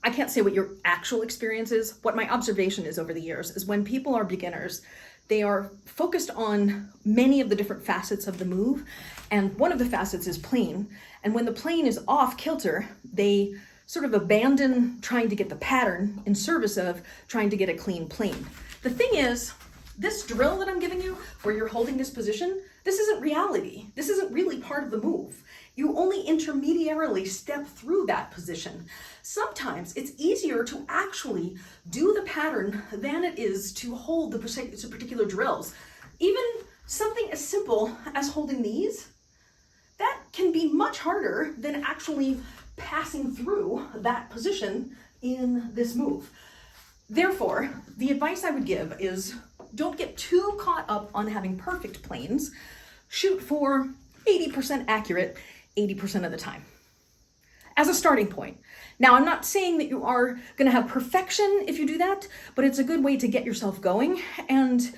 I can't say what your actual experience is. What my observation is over the years is when people are beginners, they are focused on many of the different facets of the move. And one of the facets is plane. And when the plane is off kilter, they sort of abandon trying to get the pattern in service of trying to get a clean plane. The thing is, this drill that I'm giving you, where you're holding this position, this isn't reality. This isn't really part of the move. You only intermediarily step through that position. Sometimes it's easier to actually do the pattern than it is to hold the particular drills. Even something as simple as holding these, that can be much harder than actually passing through that position in this move. Therefore, the advice I would give is don't get too caught up on having perfect planes. Shoot for 80% accurate 80% of the time as a starting point. Now, I'm not saying that you are going to have perfection if you do that, but it's a good way to get yourself going and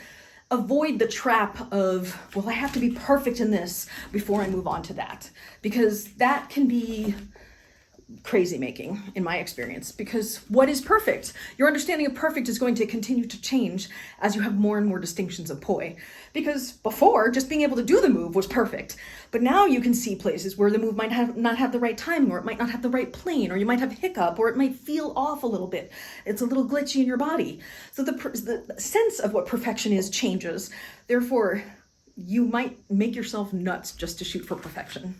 avoid the trap of, well, I have to be perfect in this before I move on to that, because that can be crazy making in my experience. Because what is perfect? Your understanding of perfect is going to continue to change as you have more and more distinctions of poi. Because before, just being able to do the move was perfect, but now you can see places where the move might not have the right timing, or it might not have the right plane, or you might have hiccup, or it might feel off a little bit. It's a little glitchy in your body. So the sense of what perfection is changes. Therefore, you might make yourself nuts just to shoot for perfection.